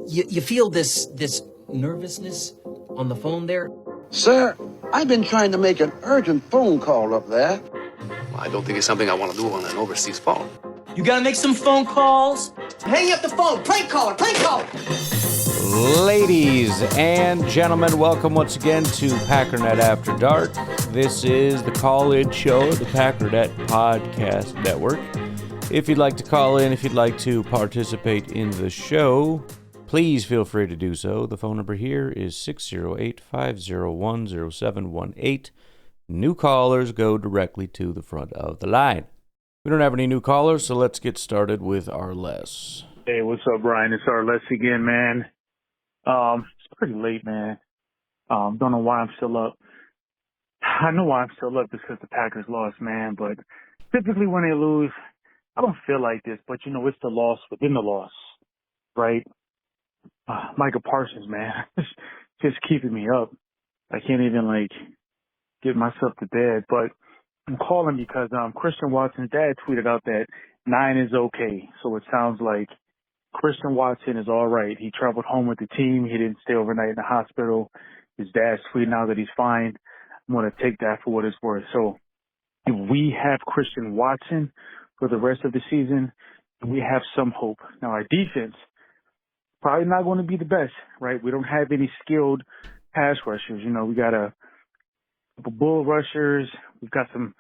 You feel this nervousness on the phone there? Sir, I've been trying to make an urgent phone call up there. Well, I don't think it's something I want to do on an overseas phone. You gotta make some phone calls. Hang up the phone. Prank caller. Prank caller. Ladies and gentlemen, welcome once again to Packernet After Dark. This is the call-in show of the Packernet Podcast Network. If you'd like to call in, if you'd like to participate in the show, please feel free to do so. The phone number here is 608-501-0718. New callers go directly to the front of the line. We don't have any new callers, so let's get started with our Les. Hey, what's up, Brian? It's our Les again, man. It's pretty late, man. Don't know why I'm still up. I know why I'm still up because the Packers lost, man. But typically when they lose, I don't feel like this. But, you know, it's the loss within the loss, right? Micah Parsons, man, just keeping me up. I can't even, get myself to bed. But I'm calling because Christian Watson's dad tweeted out that 9 is okay. So it sounds like Christian Watson is all right. He traveled home with the team. He didn't stay overnight in the hospital. His dad's tweeting out that he's fine. I'm going to take that for what it's worth. So if we have Christian Watson for the rest of the season, we have some hope. Now, our defense, probably not going to be the best, right? We don't have any skilled pass rushers. You know, we got a couple bull rushers. We've got some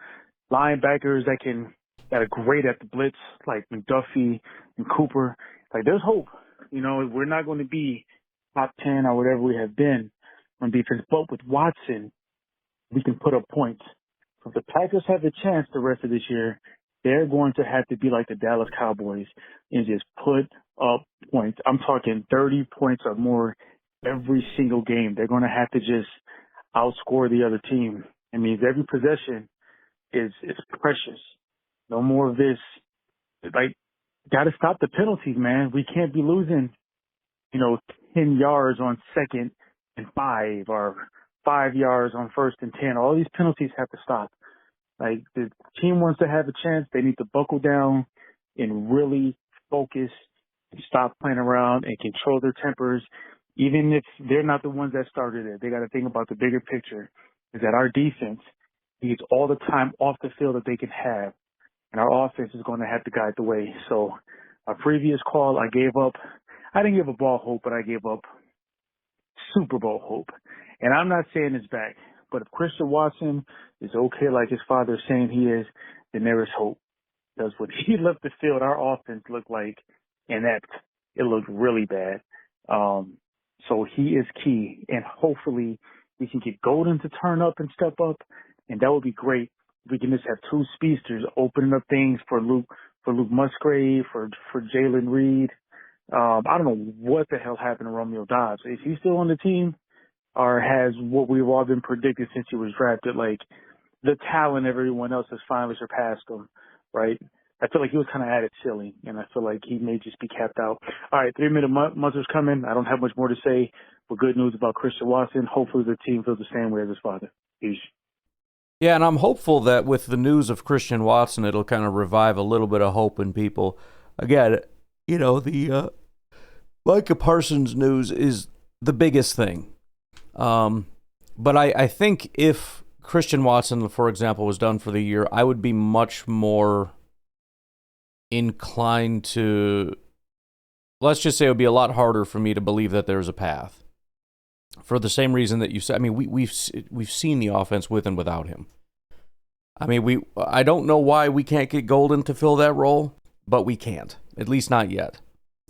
linebackers that are great at the blitz, like McDuffie and Cooper. There's hope. You know, we're not going to be top 10 or whatever we have been on defense. But with Watson, we can put up points. So if the Packers have a chance the rest of this year, they're going to have to be like the Dallas Cowboys and just put up points. I'm talking 30 points or more every single game. They're going to have to just outscore the other team. It means every possession is precious. No more of this. Got to stop the penalties, man. We can't be losing, 10 yards on 2nd and 5 or 5 yards on 1st and 10. All these penalties have to stop. The team wants to have a chance. They need to buckle down and really focus and stop playing around and control their tempers. Even if they're not the ones that started it, they got to think about the bigger picture, is that our defense needs all the time off the field that they can have. And our offense is going to have to guide the way. So our previous call, I didn't give up all hope, but I gave up Super Bowl hope. And I'm not saying it's back, but if Christian Watson is okay like his father is saying he is, then there is hope. Because when he left the field, our offense looked like inept. It looked really bad. So he is key. And hopefully we can get Golden to turn up and step up, and that would be great. We can just have two speedsters opening up things for Luke Musgrave, for Jalen Reed. I don't know what the hell happened to Romeo Dobbs. Is he still on the team, or has what we've all been predicting since he was drafted, the talent of everyone else has finally surpassed him, right? I feel like he was kind of at it silly, and I feel like he may just be capped out. All right, 3-minute muzzer's coming. I don't have much more to say, but good news about Christian Watson. Hopefully the team feels the same way as his father. Peace. Yeah, and I'm hopeful that with the news of Christian Watson, it'll kind of revive a little bit of hope in people. Again, the Micah Parsons news is the biggest thing. But I think if Christian Watson, for example, was done for the year, I would be much more inclined to, let's just say it would be a lot harder for me to believe that there's a path. For the same reason that you said, we've seen the offense with and without him. I don't know why we can't get Golden to fill that role, but we can't. At least not yet.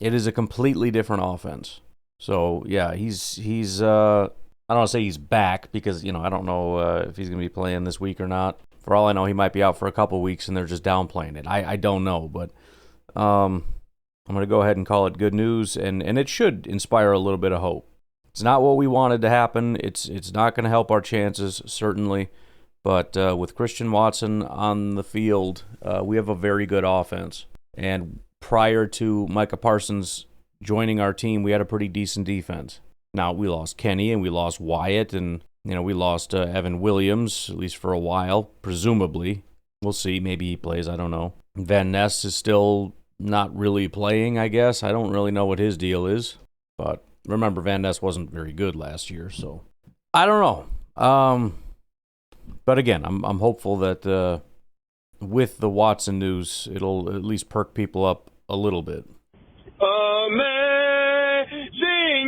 It is a completely different offense. So yeah, he's I don't want to say he's back because I don't know if he's going to be playing this week or not. For all I know, he might be out for a couple weeks and they're just downplaying it. I don't know, but I'm going to go ahead and call it good news, and it should inspire a little bit of hope. It's not what we wanted to happen. It's not going to help our chances, certainly. But with Christian Watson on the field, we have a very good offense. And prior to Micah Parsons joining our team, we had a pretty decent defense. Now, we lost Kenny and we lost Wyatt, and we lost Evan Williams, at least for a while, presumably. We'll see. Maybe he plays. I don't know. Van Ness is still not really playing, I guess. I don't really know what his deal is. But remember, Van Ness wasn't very good last year, so I don't know. But again, I'm hopeful that with the Watson news, it'll at least perk people up a little bit. Amazing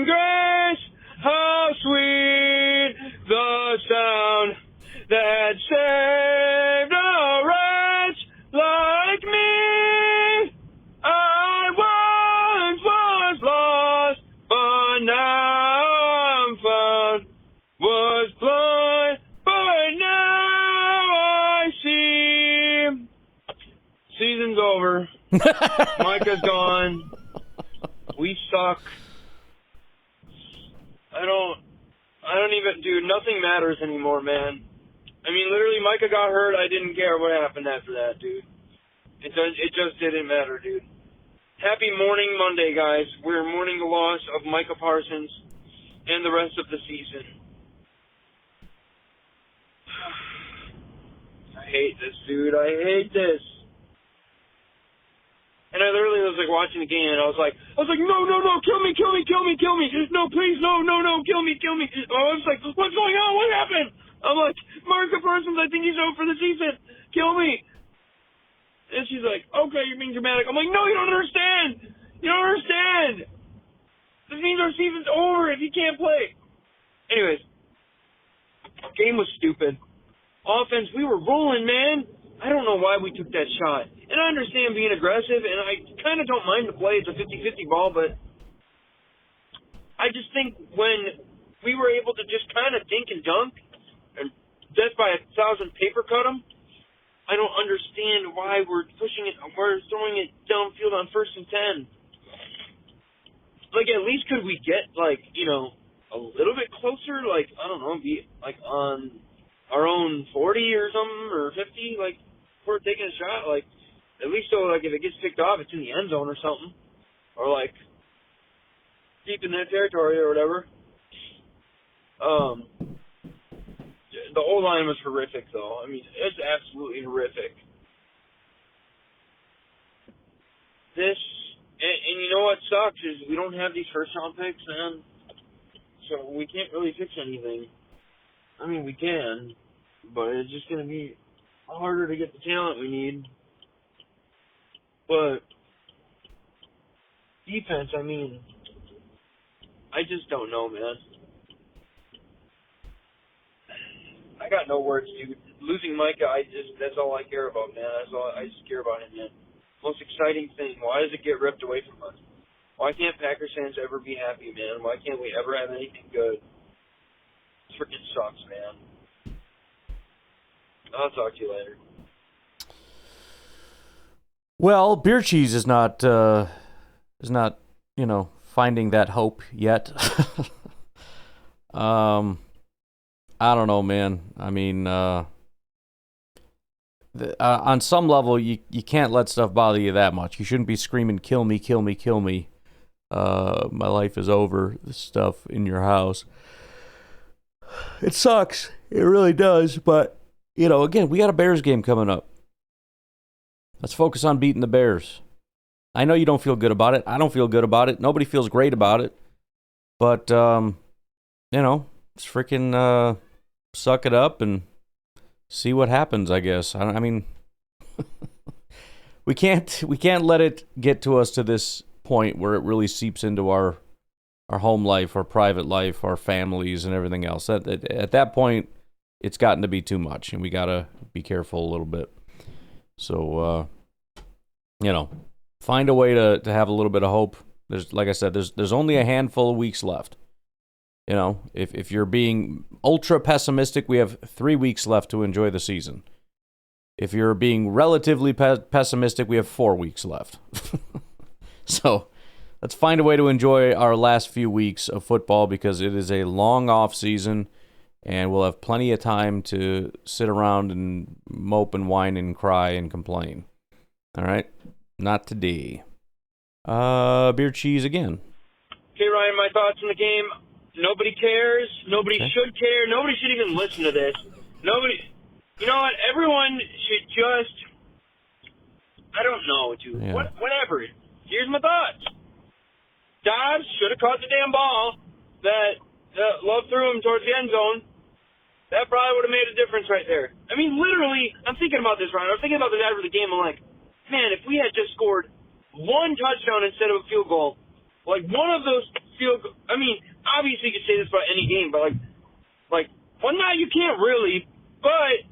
grace, how sweet the sound that saved a wretch like me. I once was lost, but now I'm found. Was blind, but now I see. Season's over. Micah's gone. We suck. I don't even, dude, nothing matters anymore, man. I mean, literally, Micah got hurt. I didn't care what happened after that, dude. It just didn't matter, dude. Happy mourning Monday, guys. We're mourning the loss of Micah Parsons and the rest of the season. I hate this, dude. I hate this. And I literally was like watching the game, and I was like, no, kill me. No, please, no, kill me. I was like, what's going on? What happened? I'm like, Micah Parsons, I think he's out for the season. Kill me. And she's like, okay, you're being dramatic. I'm like, no, you don't understand. This means our season's over if he can't play. Anyways, game was stupid. Offense, we were rolling, man. I don't know why we took that shot. And I understand being aggressive, and I kind of don't mind the play. It's a 50-50 ball, but I just think when we were able to just kind of dink and dunk, and death by 1,000 paper cut them, I don't understand why we're throwing it downfield on 1st and 10. Like, at least could we get, like, you know, a little bit closer? Like, I don't know, be, like, on our own 40 or something, or 50, like, before taking a shot, like, at least so, like, if it gets picked off, it's in the end zone or something. Or, like, deep in their territory or whatever. The O-line was horrific, though. I mean, it's absolutely horrific. And you know what sucks is we don't have these first-round picks, man. So we can't really fix anything. I mean, we can, but it's just going to be harder to get the talent we need. But defense, I mean, I just don't know, man. I got no words, dude. Losing Micah, that's all I care about, man. I just care about him, man. Most exciting thing. Why does it get ripped away from us? Why can't Packers fans ever be happy, man? Why can't we ever have anything good? It freaking sucks, man. I'll talk to you later. Well, beer cheese is not, finding that hope yet. I don't know, man. I mean, on some level, you can't let stuff bother you that much. You shouldn't be screaming, kill me, kill me, kill me. My life is over, this stuff in your house. It sucks. It really does. But, again, we got a Bears game coming up. Let's focus on beating the Bears. I know you don't feel good about it. I don't feel good about it. Nobody feels great about it. But, let's freaking suck it up and see what happens, I guess. I mean, we can't let it get to us to this point where it really seeps into our home life, our private life, our families, and everything else. At that point, it's gotten to be too much, and we got to be careful a little bit. So, find a way to have a little bit of hope. Like I said, there's only a handful of weeks left. If you're being ultra pessimistic, we have 3 weeks left to enjoy the season. If you're being relatively pessimistic, we have 4 weeks left. So let's find a way to enjoy our last few weeks of football because it is a long off season, and we'll have plenty of time to sit around and mope and whine and cry and complain. All right? Not today. Beer cheese again. Okay, Ryan, my thoughts on the game. Nobody cares. Nobody should care. Nobody should even listen to this. Nobody. You know what? Everyone should just. I don't know, dude. Yeah. Whatever. Here's my thoughts. Dobbs should have caught the damn ball that Love threw him towards the end zone. That probably would have made a difference right there. I mean, literally, I'm thinking about this, Ryan. I was thinking about this after the game. I'm like, man, if we had just scored one touchdown instead of a field goal, like one of those I mean, obviously you could say this about any game, but well, no, you can't really. But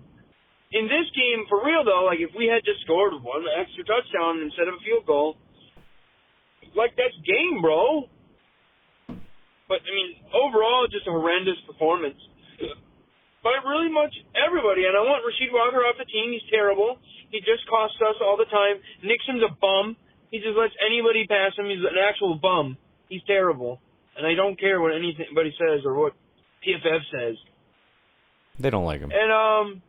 in this game, for real though, like if we had just scored one extra touchdown instead of a field goal, like that's game, bro. But I mean, overall, just a horrendous performance by really much everybody. And I want Rasheed Walker off the team. He's terrible. He just costs us all the time. Nixon's a bum. He just lets anybody pass him. He's an actual bum. He's terrible. And I don't care what anybody says or what PFF says. They don't like him. And,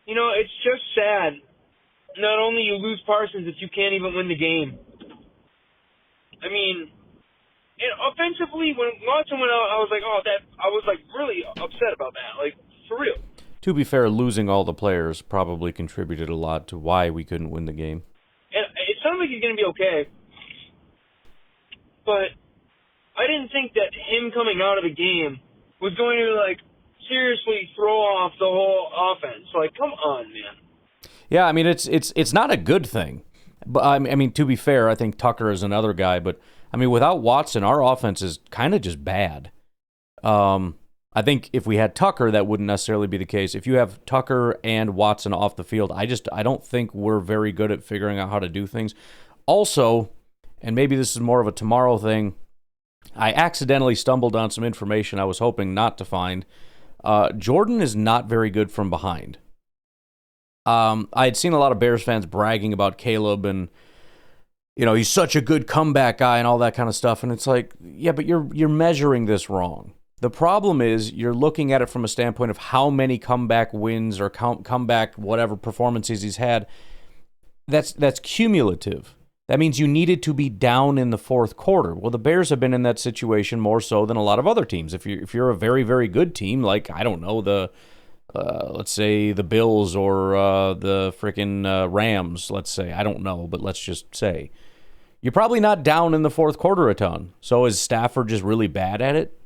you know, it's just sad. Not only you lose Parsons, that you can't even win the game. I mean, and offensively, when Watson went out, I was like, I was like really upset about that. Like, for real. To be fair, losing all the players probably contributed a lot to why we couldn't win the game. And it sounds like he's going to be okay. But I didn't think that him coming out of the game was going to, like, seriously throw off the whole offense. Like, come on, man. Yeah, I mean, it's not a good thing. But I mean, to be fair, I think Tucker is another guy. But, I mean, without Watson, our offense is kind of just bad. I think if we had Tucker, that wouldn't necessarily be the case. If you have Tucker and Watson off the field, I don't think we're very good at figuring out how to do things. Also, and maybe this is more of a tomorrow thing, I accidentally stumbled on some information I was hoping not to find. Jordan is not very good from behind. I had seen a lot of Bears fans bragging about Caleb and, you know, he's such a good comeback guy and all that kind of stuff. And it's like, yeah, but you're measuring this wrong. The problem is you're looking at it from a standpoint of how many comeback wins or comeback whatever performances he's had. That's cumulative. That means you needed to be down in the fourth quarter. Well, the Bears have been in that situation more so than a lot of other teams. If you're a very, very good team, like, I don't know, let's say the Bills or the freaking Rams, let's say. I don't know, but let's just say. You're probably not down in the fourth quarter a ton. So is Stafford just really bad at it?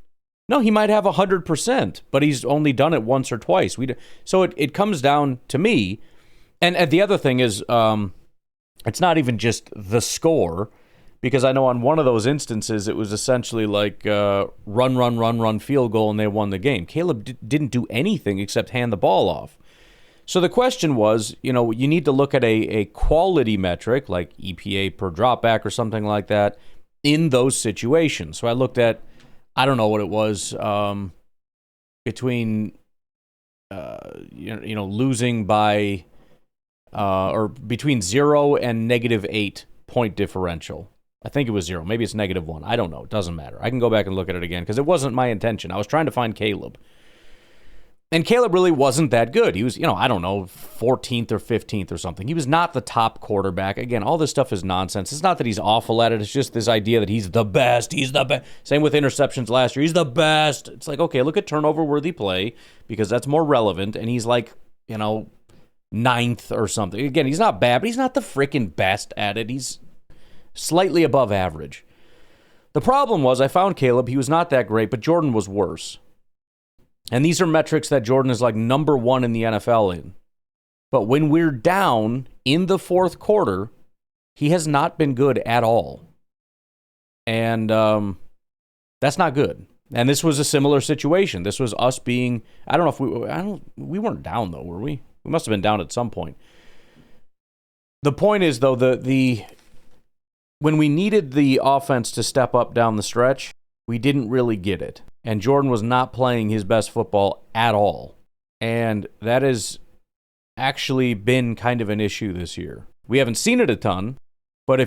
No, he might have 100%, but he's only done it once or twice. So it comes down to me. And the other thing is, it's not even just the because I know on one of those instances, it was essentially like run field goal, and they won the game. Caleb didn't do anything except hand the ball off. So the question was, you know, you need to look at a quality metric, like EPA per dropback or something like that, in those situations. So I looked at, I don't know what it was, between, losing by, or between 0 and -8 point differential. I think it was 0. Maybe it's -1. I don't know. It doesn't matter. I can go back and look at it again because it wasn't my intention. I was trying to find Caleb. And Caleb really wasn't that good. He was, 14th or 15th or something. He was not the top quarterback. Again, all this stuff is nonsense. It's not that he's awful at it. It's just this idea that he's the best. He's the best. Same with interceptions last year. He's the best. It's like, okay, look at turnover-worthy play because that's more relevant. And he's like, 9th or something. Again, he's not bad, but he's not the freaking best at it. He's slightly above average. The problem was I found Caleb. He was not that great, but Jordan was worse. And these are metrics that Jordan is like number 1 in the NFL in. But when we're down in the fourth quarter, he has not been good at all. And that's not good. And this was a similar situation. This was us being, we weren't down though, were we? We must have been down at some point. The point is though, when we needed the offense to step up down the stretch, we didn't really get it. And Jordan was not playing his best football at all. And that has actually been kind of an issue this year. We haven't seen it a ton, but I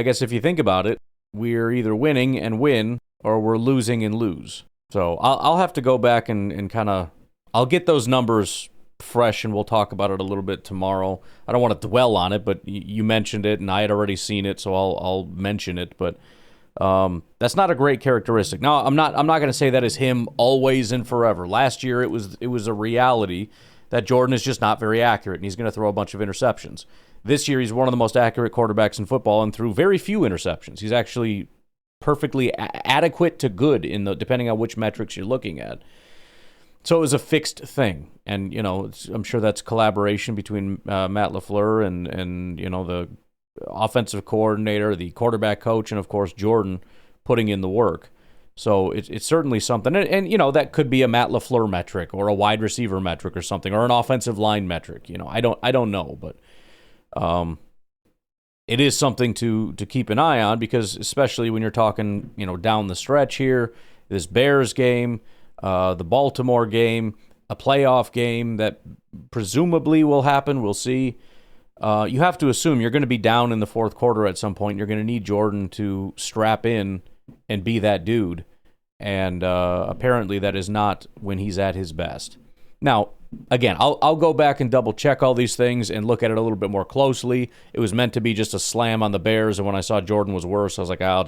guess if you think about it, we're either winning and win, or we're losing and lose. So I'll have to go back and kind of, I'll get those numbers fresh and we'll talk about it a little bit tomorrow. I don't want to dwell on it, but you mentioned it and I had already seen it, so I'll mention it, but that's not a great characteristic. Now, I'm not going to say that is him always and forever. Last year, it was a reality that Jordan is just not very accurate, and he's going to throw a bunch of interceptions. this year he's one of the most accurate quarterbacks in football and threw very few interceptions. He's actually perfectly adequate to good depending on which metrics you're looking at. So it was a fixed thing. And, I'm sure that's collaboration between Matt LaFleur and the offensive coordinator, the quarterback coach, and, of course, Jordan putting in the work. So it's certainly something. And that could be a Matt LaFleur metric or a wide receiver metric or something, or an offensive line metric. I don't know, but it is something to keep an eye on, because especially when you're talking, down the stretch here, this Bears game, the Baltimore game, a playoff game that presumably will happen. We'll see. You have to assume you're going to be down in the fourth quarter at some point. You're going to need Jordan to strap in and be that dude. And apparently that is not when he's at his best. Now, again, I'll go back and double check all these things and look at it a little bit more closely. It was meant to be just a slam on the Bears, and when I saw Jordan was worse, I was like, I'll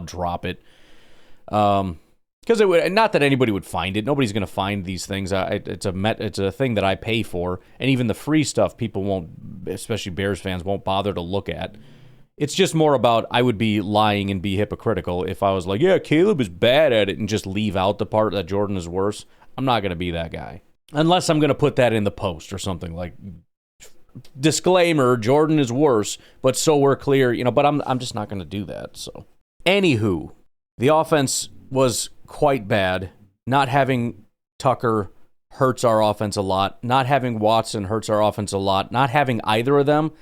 drop it. Because not that anybody would find it. Nobody's going to find these things. It's a thing that I pay for, and even the free stuff, people won't, especially Bears fans, won't bother to look at. It's just more about, I would be lying and be hypocritical if I was like, yeah, Caleb is bad at it, and just leave out the part that Jordan is worse. I'm not going to be that guy. Unless I'm going to put that in the post or something like, disclaimer, Jordan is worse, but so we're clear, but I'm just not going to do that. So, anywho, the offense was quite bad. Not having Tucker hurts our offense a lot. Not having Watson hurts our offense a lot. Not having either of them,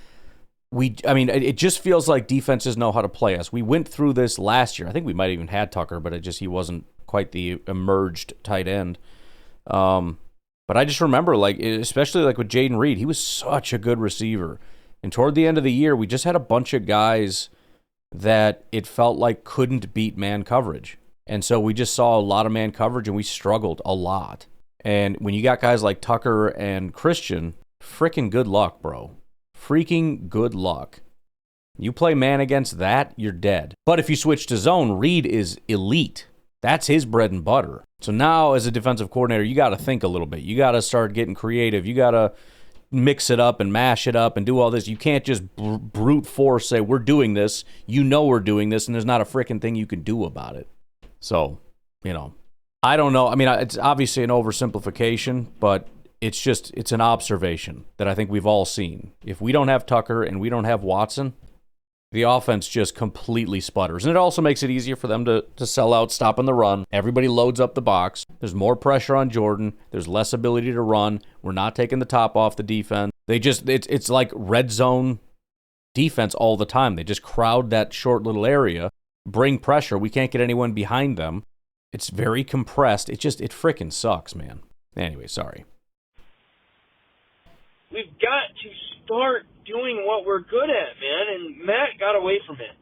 it just feels like defenses know how to play us. We went through this last year. I think we might have even had Tucker, but he wasn't quite the emerged tight end. But I just remember, especially with Jaden Reed, he was such a good receiver. And toward the end of the year, we just had a bunch of guys that it felt like couldn't beat man coverage. And so we just saw a lot of man coverage, and we struggled a lot. And when you got guys like Tucker and Christian, freaking good luck, bro. Freaking good luck. You play man against that, you're dead. But if you switch to zone, Reed is elite. That's his bread and butter. So now, as a defensive coordinator, you got to think a little bit. You got to start getting creative. You got to mix it up and mash it up and do all this. You can't just brute force say, we're doing this. We're doing this, and there's not a freaking thing you can do about it. So, I don't know. It's obviously an oversimplification, but it's an observation that I think we've all seen. If we don't have Tucker and we don't have Watson, the offense just completely sputters. And it also makes it easier for them to sell out, stopping the run. Everybody loads up the box. There's more pressure on Jordan. There's less ability to run. We're not taking the top off the defense. It's like red zone defense all the time. They just crowd that short little area, bring pressure. We can't get anyone behind them. It's very compressed. It freaking sucks, man. Anyway, sorry. We've got to start doing what we're good at, man, and Matt got away from it.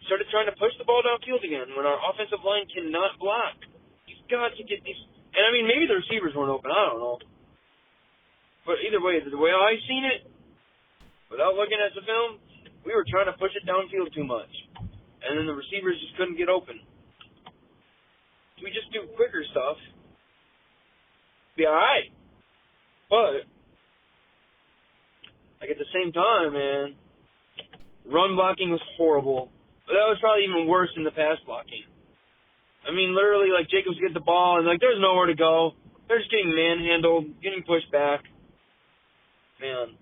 Started trying to push the ball downfield again when our offensive line cannot block. You've got to get these, and maybe the receivers weren't open, I don't know. But either way, the way I seen it, without looking at the film, we were trying to push it downfield too much. And then the receivers just couldn't get open. If we just do quicker stuff, be all right. But at the same time, man, run blocking was horrible. But that was probably even worse than the pass blocking. Literally, Jacobs get the ball, and, there's nowhere to go. They're just getting manhandled, getting pushed back. Man.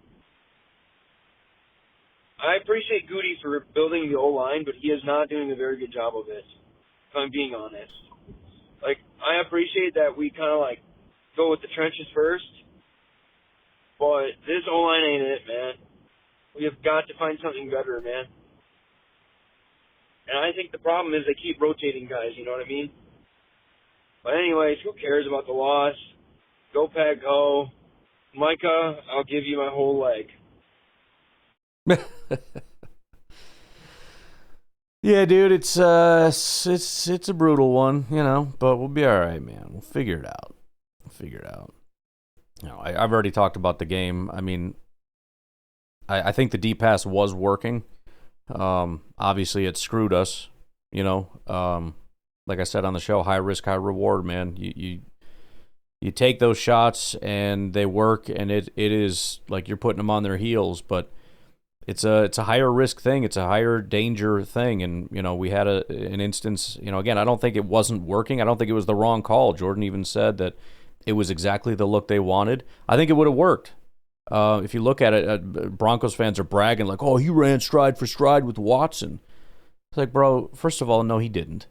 I appreciate Goody for building the O-line, but he is not doing a very good job of it, if I'm being honest. I appreciate that we kind of, go with the trenches first, but this O-line ain't it, man. We have got to find something better, man. And I think the problem is they keep rotating guys, you know what I mean? But anyways, who cares about the loss? Go Pack, go. Micah, I'll give you my whole leg. Yeah, dude, it's a brutal one, but we'll be all right, man. We'll figure it out. I've already talked about the game. I think the deep pass was working. Obviously, it screwed us. Like I said on the show, high risk, high reward, man. You take those shots and they work, and it is like you're putting them on their heels, but it's a higher risk thing. It's a higher danger thing. And, we had an instance, again, I don't think it wasn't working. I don't think it was the wrong call. Jordan even said that it was exactly the look they wanted. I think it would have worked. If you look at it, Broncos fans are bragging like, oh, he ran stride for stride with Watson. It's like, bro, first of all, no, he didn't.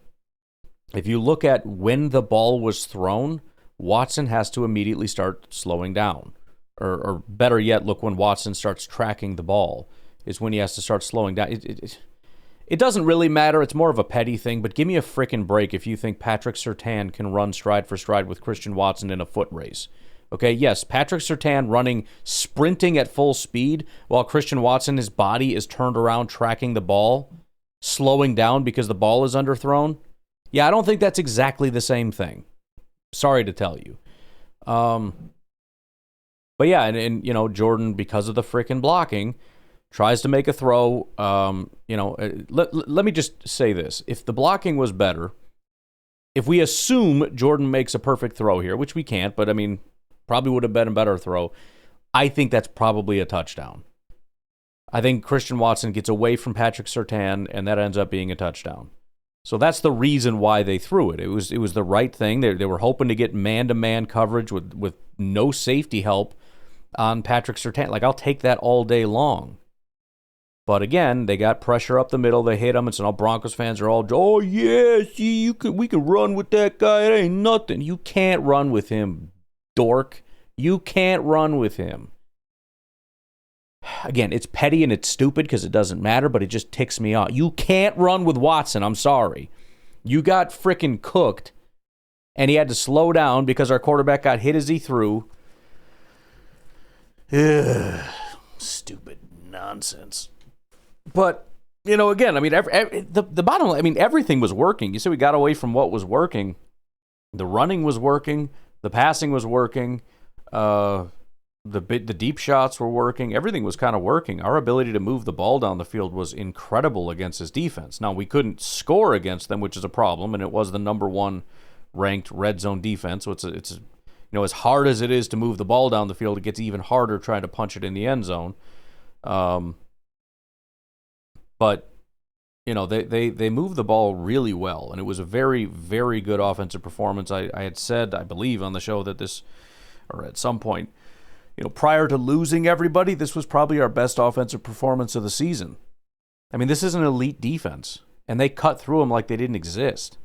If you look at when the ball was thrown, Watson has to immediately start slowing down. Or better yet, look when Watson starts tracking the ball is when he has to start slowing down. It doesn't really matter. It's more of a petty thing, but give me a frickin' break if you think Patrick Surtain can run stride for stride with Christian Watson in a foot race. Okay, yes, Patrick Surtain sprinting at full speed while Christian Watson, his body is turned around tracking the ball, slowing down because the ball is underthrown. Yeah, I don't think that's exactly the same thing. Sorry to tell you. But yeah, and Jordan, because of the frickin' blocking, tries to make a throw. Let me just say this. If the blocking was better, if we assume Jordan makes a perfect throw here, which we can't, but probably would have been a better throw, I think that's probably a touchdown. I think Christian Watson gets away from Patrick Surtain, and that ends up being a touchdown. So that's the reason why they threw it. It was the right thing. They were hoping to get man-to-man coverage with no safety help on Patrick Surtain. Like, I'll take that all day long. But again, they got pressure up the middle. They hit him. And so all Broncos fans are all, oh, yeah, see, we can run with that guy. It ain't nothing. You can't run with him, dork. You can't run with him. Again, it's petty and it's stupid because it doesn't matter, but it just ticks me off. You can't run with Watson. I'm sorry. You got frickin' cooked, and he had to slow down because our quarterback got hit as he threw. Stupid nonsense. But, again, the bottom line, everything was working. You see, we got away from what was working. The running was working. The passing was working. The deep shots were working. Everything was kind of working. Our ability to move the ball down the field was incredible against his defense. Now, we couldn't score against them, which is a problem, and it was the number one ranked red zone defense. So it's as hard as it is to move the ball down the field, it gets even harder trying to punch it in the end zone. But they moved the ball really well, and it was a very, very good offensive performance. I had said, I believe, on the show that this, or at some point, prior to losing everybody, this was probably our best offensive performance of the season. This is an elite defense, and they cut through them like they didn't exist.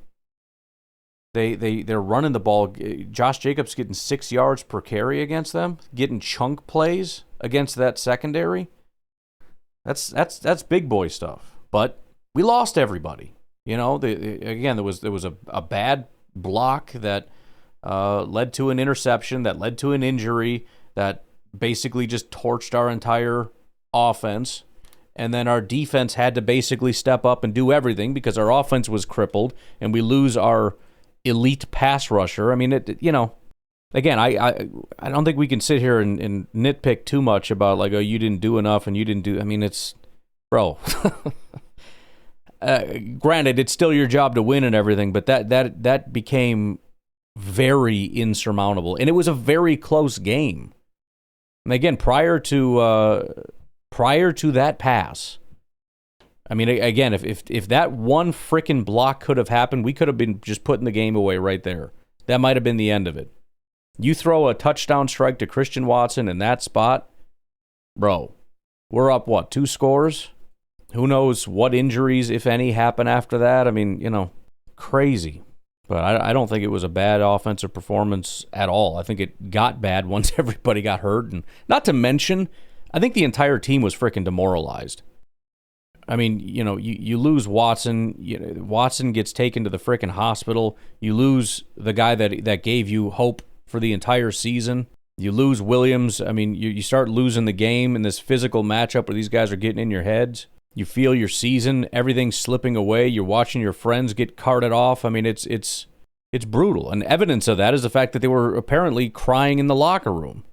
They're running the ball. Josh Jacobs getting 6 yards per carry against them, getting chunk plays against that secondary. That's big boy stuff. But we lost everybody. Again, there was a bad block that led to an interception, that led to an injury, that basically just torched our entire offense. And then our defense had to basically step up and do everything because our offense was crippled, and we lose our elite pass rusher. Again, I don't think we can sit here and nitpick too much about like, oh, you didn't do enough and you didn't do. It's, bro. Granted, it's still your job to win and everything, but that became very insurmountable, and it was a very close game. And again, prior to that pass, again, if that one frickin' block could have happened, we could have been just putting the game away right there. That might have been the end of it. You throw a touchdown strike to Christian Watson in that spot, bro, we're up, 2 scores? Who knows what injuries, if any, happen after that? Crazy. But I don't think it was a bad offensive performance at all. I think it got bad once everybody got hurt. And not to mention, I think the entire team was freaking demoralized. You lose Watson. Watson gets taken to the freaking hospital. You lose the guy that gave you hope for the entire season. You lose Williams. You start losing the game in this physical matchup where these guys are getting in your heads. You feel your season, everything's slipping away. You're watching your friends get carted off. It's brutal. And evidence of that is the fact that they were apparently crying in the locker room.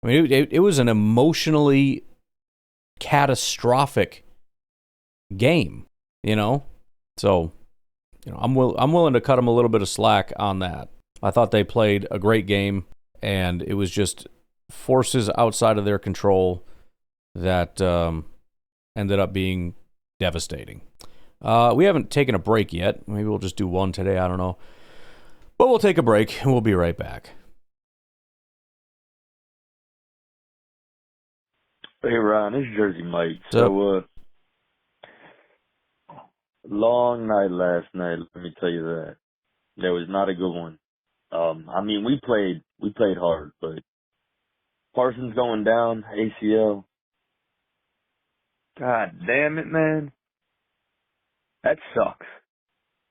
It was an emotionally catastrophic game, So, I'm willing to cut them a little bit of slack on that. I thought they played a great game, and it was just forces outside of their control that ended up being devastating. We haven't taken a break yet. Maybe we'll just do one today. I don't know. But we'll take a break, and we'll be right back. Hey, Ron, it's Jersey Mike. What's So, long night last night, let me tell you that. That was not a good one. I mean, we played hard, but Parsons going down, ACL. God damn it, man. That sucks.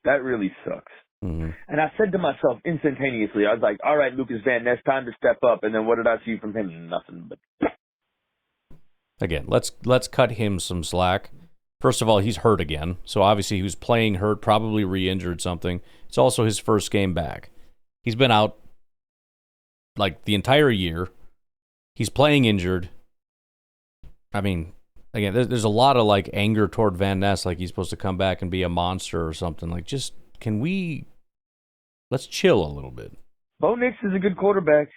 That really sucks. Mm-hmm. And I said to myself instantaneously, I was like, all right, Lucas Van Ness, time to step up. And then what did I see from him? Nothing but. Again, let's cut him some slack. First of all, he's hurt again. So obviously he was playing hurt, probably re-injured something. It's also his first game back. He's been out like the entire year. He's playing injured. I mean, again, there's a lot of like anger toward Van Ness, like he's supposed to come back and be a monster or something. Like, just let's chill a little bit. Bo Nix is a good quarterback.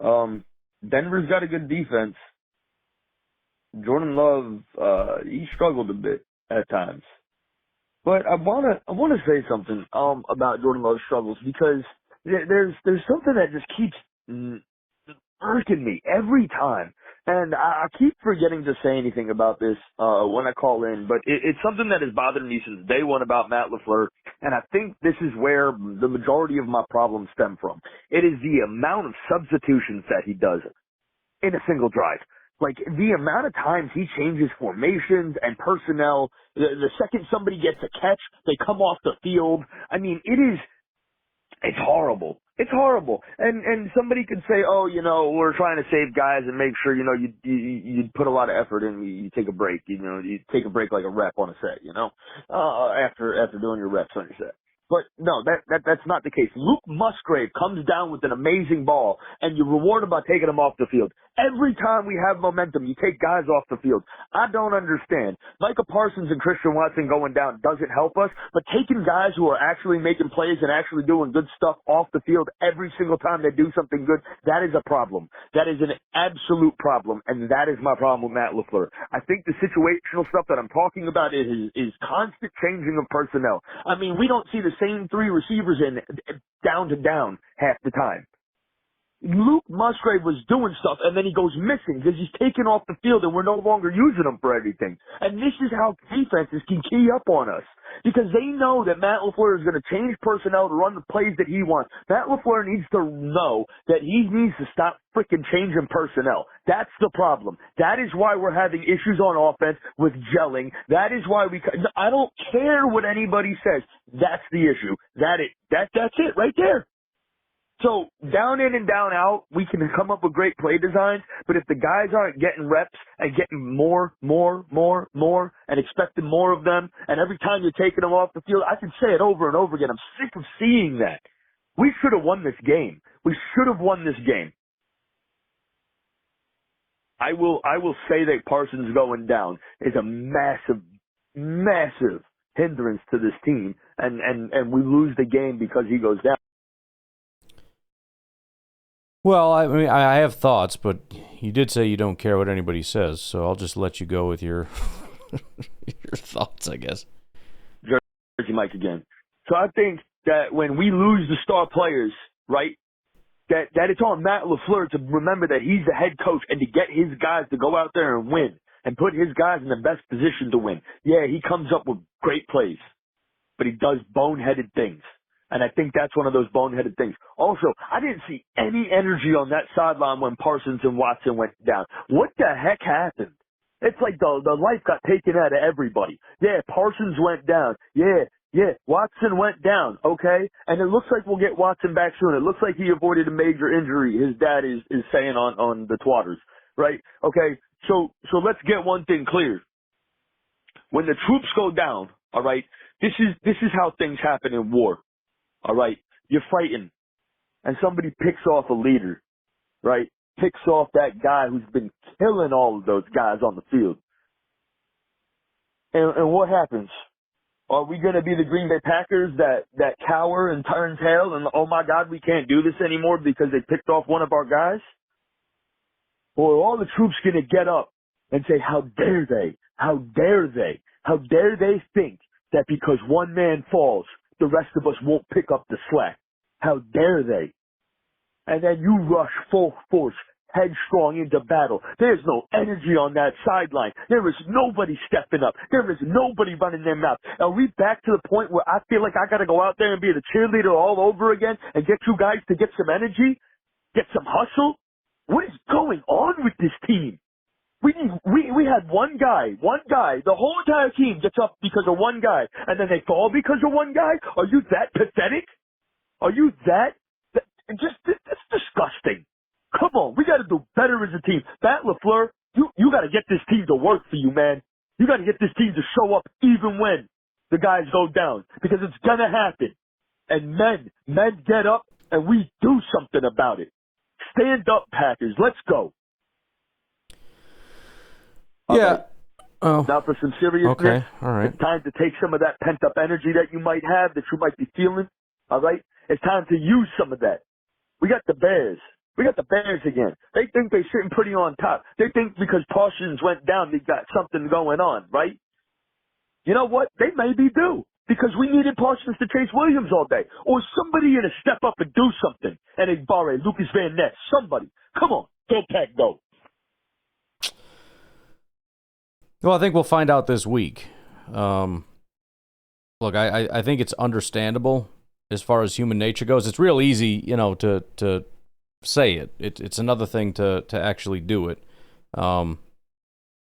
Denver's got a good defense. Jordan Love, he struggled a bit at times. But I wanna say something about Jordan Love's struggles, because there's something that just keeps irking me every time. And I keep forgetting to say anything about this when I call in, but it's something that has bothered me since day one about Matt LaFleur, and I think this is where the majority of my problems stem from. It is the amount of substitutions that he does in a single drive. Like, the amount of times he changes formations and personnel, the second somebody gets a catch, they come off the field. I mean, it's horrible. It's horrible. And somebody could say, oh, you know, we're trying to save guys and make sure, you know, you put a lot of effort in, you take a break, you know, you take a break like a rep on a set, you know, after doing your reps on your set. But no, that's not the case. Luke Musgrave comes down with an amazing ball, and you reward him by taking him off the field. Every time we have momentum, you take guys off the field. I don't understand. Micah Parsons and Christian Watson going down doesn't help us, but taking guys who are actually making plays and actually doing good stuff off the field every single time they do something good, that is a problem. That is an absolute problem, and that is my problem with Matt LaFleur. I think the situational stuff that I'm talking about is constant changing of personnel. I mean, we don't see the same three receivers in down to down half the time. Luke Musgrave was doing stuff, and then he goes missing because he's taken off the field, and we're no longer using him for anything. And this is how defenses can key up on us, because they know that Matt LaFleur is going to change personnel to run the plays that he wants. Matt LaFleur needs to know that he needs to stop freaking changing personnel. That's the problem. That is why we're having issues on offense with gelling. That is why I don't care what anybody says. That's the issue. That's it right there. So down in and down out, we can come up with great play designs, but if the guys aren't getting reps and getting more, and expecting more of them, and every time you're taking them off the field, I can say it over and over again. I'm sick of seeing that. We should have won this game. We should have won this game. I will say that Parsons going down is a massive hindrance to this team, and we lose the game because he goes down. Well, I mean, I have thoughts, but you did say you don't care what anybody says, so I'll just let you go with your your thoughts, I guess. Jersey Mike again. So I think that when we lose the star players, right, that it's on Matt LaFleur to remember that he's the head coach and to get his guys to go out there and win and put his guys in the best position to win. Yeah, he comes up with great plays, but he does boneheaded things. And I think that's one of those boneheaded things. Also, I didn't see any energy on that sideline when Parsons and Watson went down. What the heck happened? It's like the life got taken out of everybody. Yeah, Parsons went down. Yeah, Watson went down. Okay? And it looks like we'll get Watson back soon. It looks like he avoided a major injury, his dad is saying on the twatters. Right? Okay, so let's get one thing clear. When the troops go down, all right, this is how things happen in war. All right, you're fighting, and somebody picks off a leader, right? Picks off that guy who's been killing all of those guys on the field. And what happens? Are we going to be the Green Bay Packers that cower and turn tail and, oh, my God, we can't do this anymore because they picked off one of our guys? Or are all the troops going to get up and say, how dare they? How dare they? How dare they think that because one man falls, the rest of us won't pick up the slack? How dare they? And then you rush full force, headstrong into battle. There's no energy on that sideline. There is nobody stepping up. There is nobody running their mouth. Are we back to the point where I feel like I got to go out there and be the cheerleader all over again and get you guys to get some energy, get some hustle? What is going on with this team? We had one guy, the whole entire team gets up because of one guy, and then they fall because of one guy? Are you that pathetic? Are you that's disgusting. Come on, we got to do better as a team. Matt LaFleur, you got to get this team to work for you, man. You got to get this team to show up even when the guys go down, because it's going to happen. And men get up, and we do something about it. Stand up, Packers. Let's go. Yeah. Okay. Oh. Now for some seriousness. Okay. All right. It's time to take some of that pent-up energy that you might have, that you might be feeling. All right? It's time to use some of that. We got the Bears. We got the Bears again. They think they're sitting pretty on top. They think because Parsons went down, they got something going on, right? You know what? They maybe do. Because we needed Parsons to chase Williams all day. Or somebody to step up and do something. And Igbare, Lucas Van Ness, somebody. Come on. Go Pack, go. Well, I think we'll find out this week. Look, I think it's understandable as far as human nature goes. It's real easy, to say it. It's another thing to actually do it.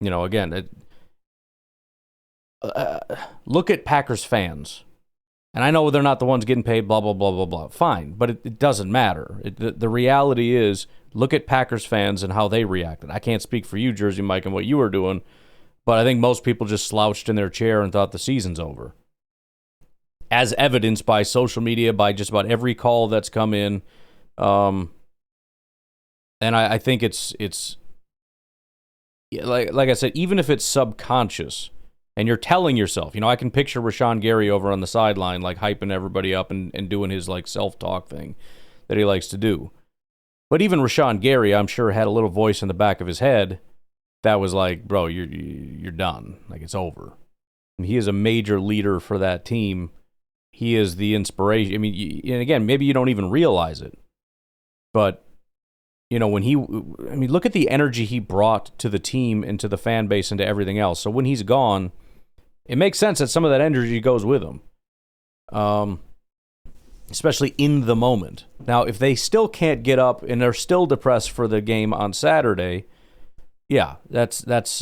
Again, look at Packers fans. And I know they're not the ones getting paid, blah, blah, blah, blah, blah. Fine, but it doesn't matter. The reality is, look at Packers fans and how they reacted. I can't speak for you, Jersey Mike, and what you were doing, but I think most people just slouched in their chair and thought the season's over. As evidenced by social media, by just about every call that's come in. And I think it's like I said, even if it's subconscious, and you're telling yourself, I can picture Rashawn Gary over on the sideline, like hyping everybody up and doing his like self-talk thing that he likes to do. But even Rashawn Gary, I'm sure, had a little voice in the back of his head that was like, bro, you're done. Like, it's over. And he is a major leader for that team. He is the inspiration. I mean, and again, maybe you don't even realize it. But, look at the energy he brought to the team and to the fan base and to everything else. So when he's gone, it makes sense that some of that energy goes with him. Especially in the moment. Now, if they still can't get up and they're still depressed for the game on Saturday, yeah, that's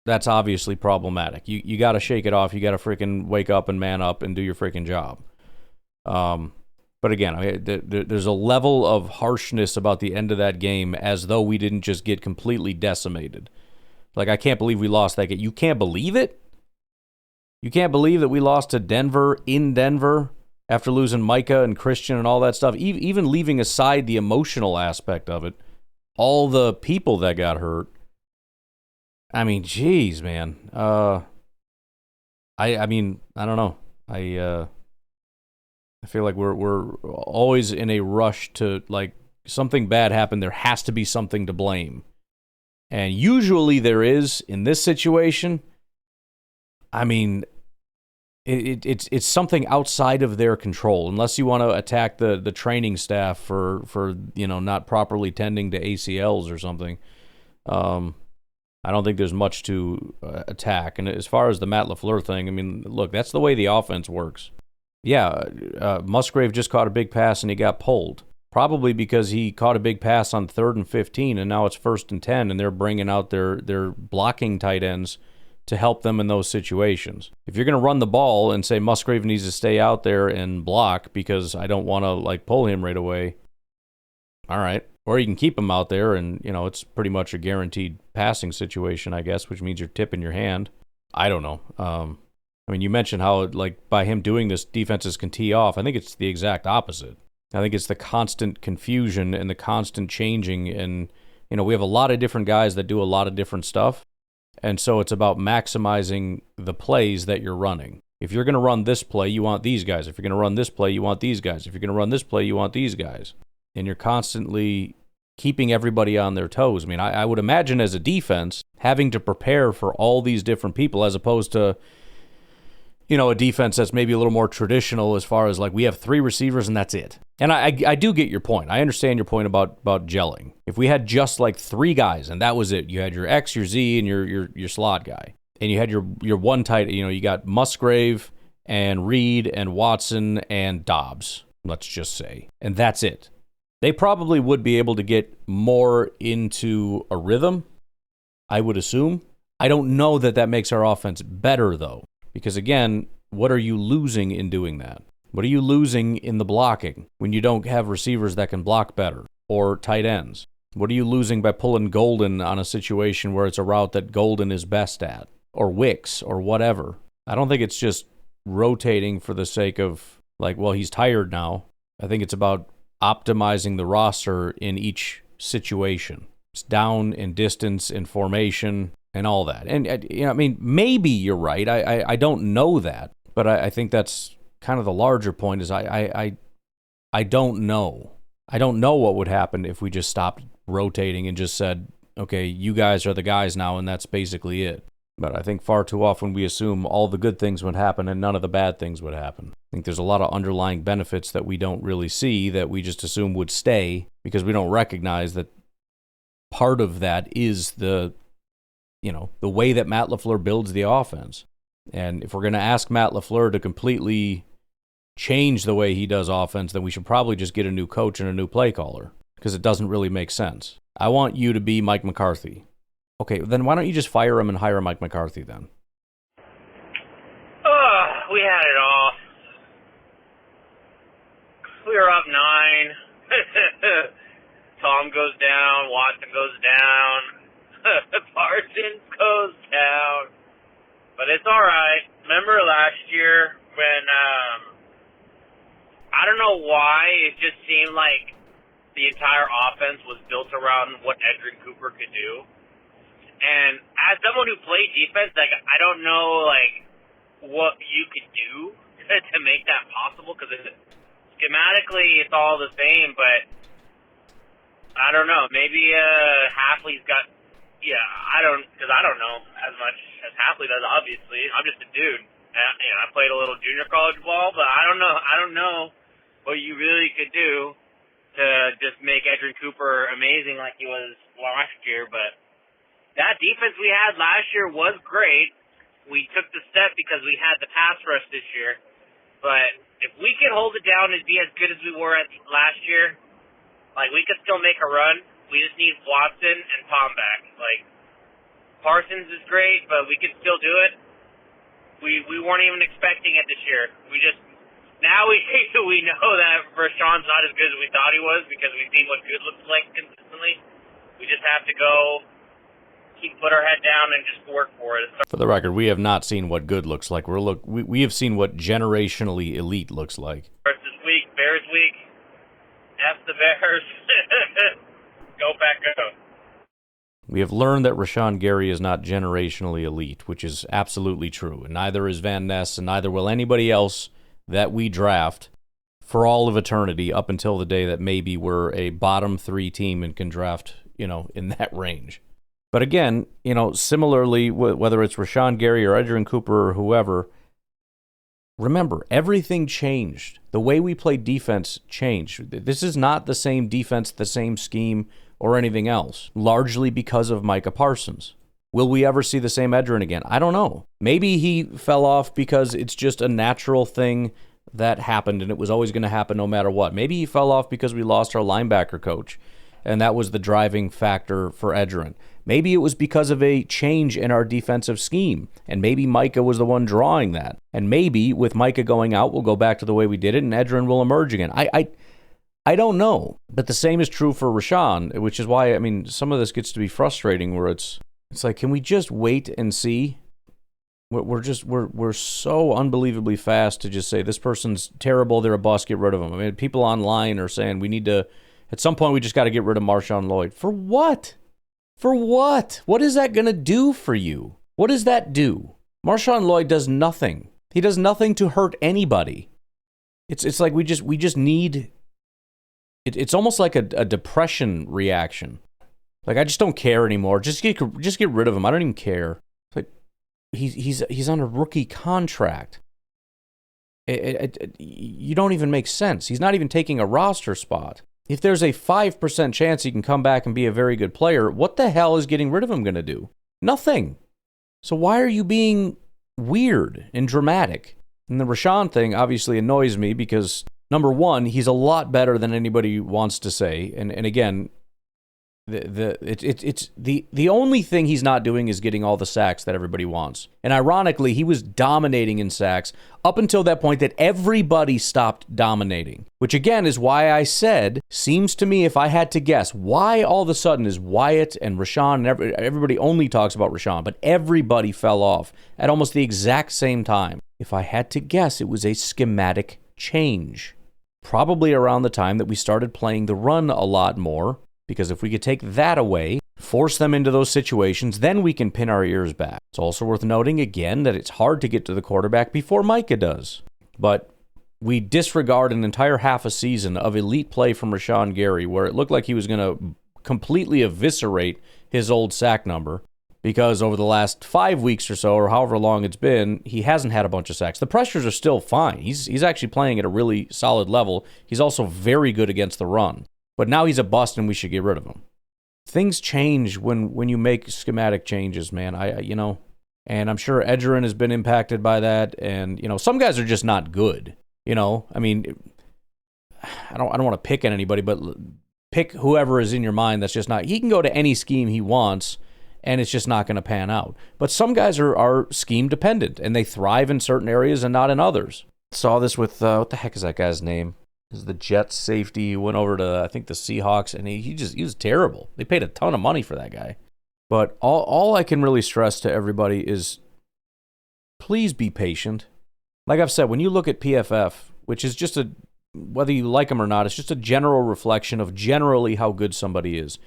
obviously problematic. You got to shake it off. You got to freaking wake up and man up and do your freaking job. But again, there's a level of harshness about the end of that game, as though we didn't just get completely decimated. Like, I can't believe we lost that game. You can't believe it? You can't believe that we lost to Denver in Denver after losing Micah and Christian and all that stuff? Even leaving aside the emotional aspect of it, all the people that got hurt. I mean, geez, man. I don't know. I feel like we're always in a rush to, like, something bad happened. There has to be something to blame. And usually there is in this situation. I mean, it's something outside of their control, unless you want to attack the training staff for not properly tending to ACLs or something. I don't think there's much to attack. And as far as the Matt LaFleur thing, I mean, look, that's the way the offense works. Yeah, Musgrave just caught a big pass and he got pulled. Probably because he caught a big pass on 3rd and 15, and now it's 1st and 10, and they're bringing out their blocking tight ends to help them in those situations. If you're going to run the ball and say Musgrave needs to stay out there and block because I don't want to, like, pull him right away, all right. Or you can keep him out there and, it's pretty much a guaranteed passing situation, I guess, which means you're tipping your hand. I don't know. I mean, you mentioned how, like, by him doing this, defenses can tee off. I think it's the exact opposite. I think it's the constant confusion and the constant changing. And, we have a lot of different guys that do a lot of different stuff. And so it's about maximizing the plays that you're running. If you're going to run this play, you want these guys. If you're going to run this play, you want these guys. If you're going to run this play, you want these guys. And you're constantly keeping everybody on their toes. I mean, I would imagine as a defense, having to prepare for all these different people as opposed to, a defense that's maybe a little more traditional as far as like we have 3 receivers and that's it. And I do get your point. I understand your point about gelling. If we had just like 3 guys and that was it, you had your X, your Z, and your slot guy. And you had your one tight, you got Musgrave and Reed and Watson and Dobbs, let's just say. And that's it. They probably would be able to get more into a rhythm, I would assume. I don't know that makes our offense better, though. Because, again, what are you losing in doing that? What are you losing in the blocking when you don't have receivers that can block better or tight ends? What are you losing by pulling Golden on a situation where it's a route that Golden is best at? Or Wicks, or whatever. I don't think it's just rotating for the sake of, he's tired now. I think it's about optimizing the roster in each situation. It's down in distance, in formation, and all that. And, maybe you're right. I don't know that. But I think that's kind of the larger point is I don't know. I don't know what would happen if we just stopped rotating and just said, okay, you guys are the guys now, and that's basically it. But I think far too often we assume all the good things would happen and none of the bad things would happen. I think there's a lot of underlying benefits that we don't really see that we just assume would stay because we don't recognize that part of that is the way that Matt LaFleur builds the offense. And if we're going to ask Matt LaFleur to completely change the way he does offense, then we should probably just get a new coach and a new play caller because it doesn't really make sense. I want you to be Mike McCarthy. Okay, then why don't you just fire him and hire Mike McCarthy then? We had it all. We were up 9. Tom goes down. Watson goes down. Parsons goes down. But it's all right. Remember last year when, I don't know why, it just seemed like the entire offense was built around what Edrin Cooper could do. And as someone who played defense, I don't know, what you could do to make that possible, because schematically it's all the same, but I don't know. Maybe Hafley's got, because I don't know as much as Hafley does, obviously. I'm just a dude. I played a little junior college ball, but I don't know what you really could do to just make Edrin Cooper amazing like he was last year, but that defense we had last year was great. We took the step because we had the pass rush this year. But if we can hold it down and be as good as we were last year, we could still make a run. We just need Watson and Tom back. Parsons is great, but we could still do it. We weren't even expecting it this year. Now we know that Rashawn's not as good as we thought he was because we've seen what good looks like consistently. We just have to go put our head down and just work for it. For the record, we have not seen what good looks like. We have seen what generationally elite looks like. This week, Bears week. F the Bears. Go back up. We have learned that Rashawn Gary is not generationally elite, which is absolutely true. And neither is Van Ness, and neither will anybody else that we draft for all of eternity up until the day that maybe we're a bottom 3 team and can draft, in that range. But again, similarly, whether it's Rashawn Gary or Edrin Cooper or whoever, remember, everything changed. The way we play defense changed. This is not the same defense, the same scheme, or anything else, largely because of Micah Parsons. Will we ever see the same Edrin again? I don't know. Maybe he fell off because it's just a natural thing that happened and it was always going to happen no matter what. Maybe he fell off because we lost our linebacker coach and that was the driving factor for Edrin. Maybe it was because of a change in our defensive scheme, and maybe Micah was the one drawing that. And maybe with Micah going out, we'll go back to the way we did it, and Edrin will emerge again. I don't know, but the same is true for Rashawn, which is why, some of this gets to be frustrating where it's like, can we just wait and see? We're so unbelievably fast to just say, this person's terrible, they're a bust, get rid of them. People online are saying we need to, at some point, we just got to get rid of Marshawn Lloyd. For what? For what? What is that going to do for you? What does that do? Marshawn Lloyd does nothing. He does nothing to hurt anybody. It's like we just need. It's almost like a depression reaction. Like, I just don't care anymore. Just get rid of him. I don't even care. It's like he's on a rookie contract. You don't even make sense. He's not even taking a roster spot. If there's a 5% chance he can come back and be a very good player, what the hell is getting rid of him going to do? Nothing. So why are you being weird and dramatic? And the Rashawn thing obviously annoys me because, number one, he's a lot better than anybody wants to say. And again, the only thing he's not doing is getting all the sacks that everybody wants. And ironically, he was dominating in sacks up until that point that everybody stopped dominating. Which again is why I said, seems to me, if I had to guess, why all of a sudden is Wyatt and Rashawn, and everybody only talks about Rashawn, but everybody fell off at almost the exact same time. If I had to guess, it was a schematic change. Probably around the time that we started playing the run a lot more. Because if we could take that away, force them into those situations, then we can pin our ears back. It's also worth noting, again, that it's hard to get to the quarterback before Micah does. But we disregard an entire half a season of elite play from Rashawn Gary, where it looked like he was going to completely eviscerate his old sack number, because over the last 5 weeks or so, or however long it's been, he hasn't had a bunch of sacks. The pressures are still fine. He's actually playing at a really solid level. He's also very good against the run. But now he's a bust and we should get rid of him. Things change when you make schematic changes, man. And I'm sure Edgerrin has been impacted by that. And, some guys are just not good. I mean, I don't want to pick on anybody, but pick whoever is in your mind that's just not. He can go to any scheme he wants, and it's just not going to pan out. But some guys are scheme dependent, and they thrive in certain areas and not in others. Saw this with, what the heck is that guy's name? Is the Jets safety. He went over to, I think, the Seahawks, and he was terrible. They paid a ton of money for that guy. But all I can really stress to everybody is, please be patient. Like I've said, when you look at PFF, which is just whether you like them or not, it's just a general reflection of generally how good somebody is.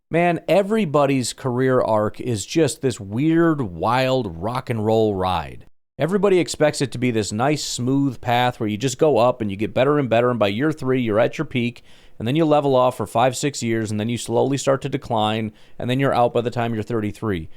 Man, everybody's career arc is just this weird, wild rock and roll ride. Everybody expects it to be this nice, smooth path where you just go up and you get better and better, and by year 3, you're at your peak, and then you level off for 5-6 years, and then you slowly start to decline, and then you're out by the time you're 33.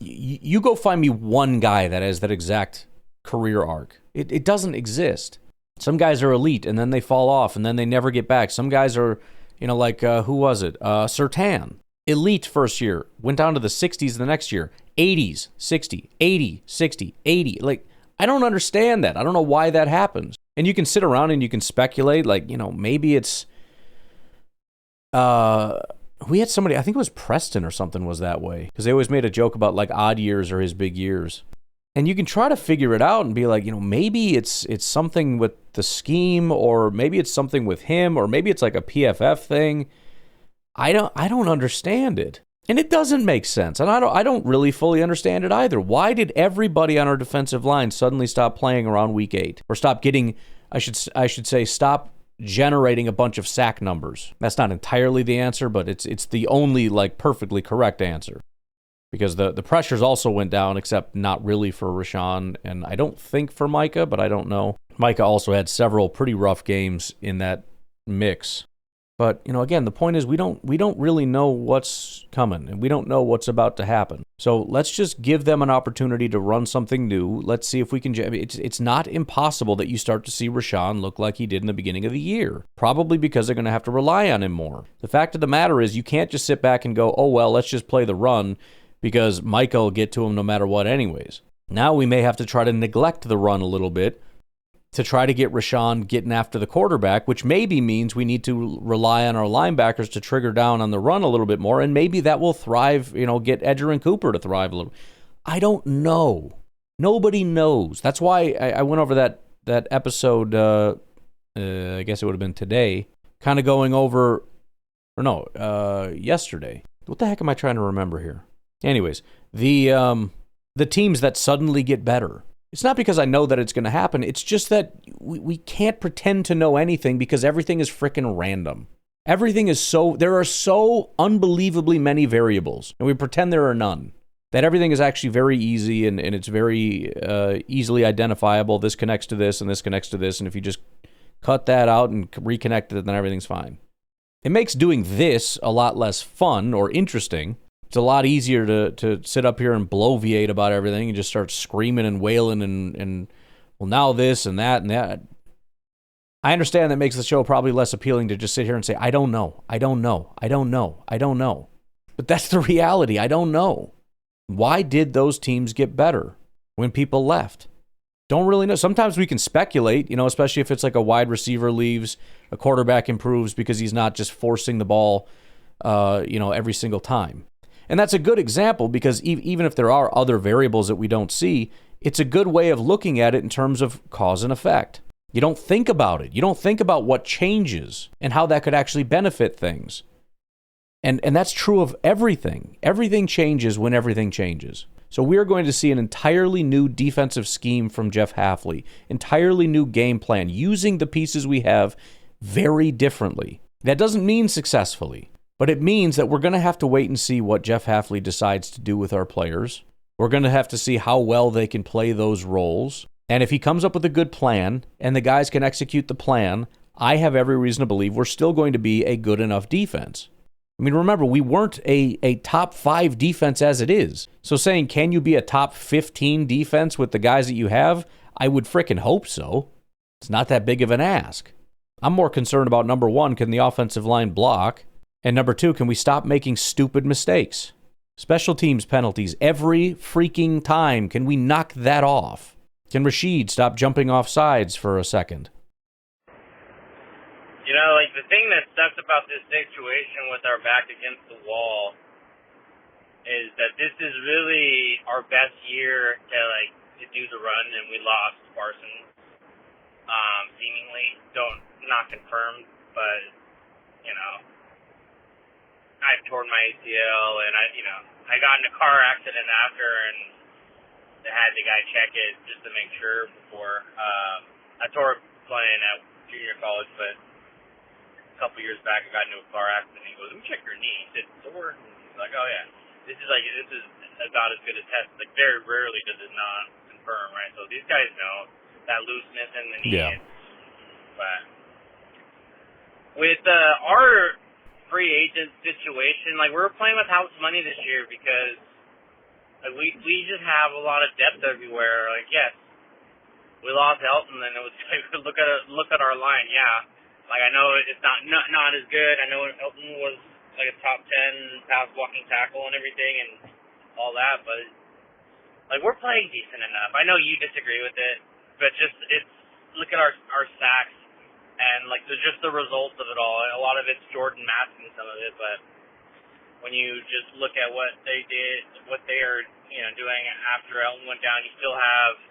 You go find me one guy that has that exact career arc. It doesn't exist. Some guys are elite, and then they fall off, and then they never get back. Some guys are, like, who was it? Surtain. Elite first year, went down to the 60s the next year. 80s, 60, 80, 60, 80. Like, I don't understand that. I don't know why that happens. And you can sit around and you can speculate, like, maybe it's, we had somebody, I think it was Preston or something was that way, because they always made a joke about, like, odd years or his big years. And you can try to figure it out and be like, maybe it's something with the scheme, or maybe it's something with him, or maybe it's like a PFF thing. I don't understand it. And it doesn't make sense. And I don't really fully understand it either. Why did everybody on our defensive line suddenly stop playing around week 8? Or stop getting, I should say, stop generating a bunch of sack numbers? That's not entirely the answer, but it's the only, like, perfectly correct answer. Because the pressures also went down, except not really for Rashawn, and I don't think for Micah, but I don't know. Micah also had several pretty rough games in that mix. But, again, the point is we don't really know what's coming, and we don't know what's about to happen. So let's just give them an opportunity to run something new. Let's see if we can. It's not impossible that you start to see Rashawn look like he did in the beginning of the year, probably because they're going to have to rely on him more. The fact of the matter is you can't just sit back and go, oh, well, let's just play the run because Micah will get to him no matter what anyways. Now we may have to try to neglect the run a little bit to try to get Rashawn getting after the quarterback, which maybe means we need to rely on our linebackers to trigger down on the run a little bit more, and maybe that will thrive, get Edgerrin Cooper to thrive a little. I don't know. Nobody knows. That's why I went over that episode, I guess it would have been today, kind of going over, or no, yesterday. What the heck am I trying to remember here? Anyways, the teams that suddenly get better. It's not because I know that it's going to happen. It's just that we can't pretend to know anything because everything is frickin' random. There are so unbelievably many variables, and we pretend there are none. that everything is actually very easy and it's very easily identifiable. This connects to this and this connects to this, and if you just cut that out and reconnect it, then everything's fine. It makes doing this a lot less fun or interesting. It's a lot easier to sit up here and bloviate about everything and just start screaming and wailing and well, now this and that and that. I understand that makes the show probably less appealing to just sit here and say, I don't know. But that's the reality. I don't know. Why did those teams get better when people left? Don't really know. Sometimes we can speculate, especially if it's like a wide receiver leaves, a quarterback improves because he's not just forcing the ball, every single time. And that's a good example because even if there are other variables that we don't see, it's a good way of looking at it in terms of cause and effect. You don't think about it. You don't think about what changes and how that could actually benefit things. And that's true of everything. Everything changes when everything changes. So we are going to see an entirely new defensive scheme from Jeff Hafley, entirely new game plan, using the pieces we have very differently. That doesn't mean successfully, but it means that we're going to have to wait and see what Jeff Hafley decides to do with our players. We're going to have to see how well they can play those roles. And if he comes up with a good plan and the guys can execute the plan, I have every reason to believe we're still going to be a good enough defense. I mean, remember, we weren't a top 5 defense as it is. So saying, can you be a top 15 defense with the guys that you have? I would frickin' hope so. It's not that big of an ask. I'm more concerned about, number 1, can the offensive line block? And number 2, can we stop making stupid mistakes? Special teams penalties every freaking time. Can we knock that off? Can Rashid stop jumping off sides for a second? The thing that sucks about this situation with our back against the wall is that this is really our best year to do the run, and we lost Parsons, seemingly. Not confirmed, but, I tore my ACL, and I got in a car accident after, and they had the guy check it just to make sure before. I tore playing at junior college, but a couple years back, I got into a car accident. He goes, "Let me check your knee." He said, "Sore?" He's like, "Oh yeah, this is about as good a test. Like very rarely does it not confirm, right?" So these guys know that looseness in the knee. Yeah. But with our free agent situation, we were playing with house money this year because we just have a lot of depth everywhere. Yes, we lost Elton, and it was look at our line, yeah. I know it's not as good. I know Elton was a top 10 pass blocking tackle and everything and all that, but we're playing decent enough. I know you disagree with it, but it's look at our sacks and just the results of it all. A lot of it's Jordan masking some of it, but when you just look at what they did, what they are doing after Elton went down, you still have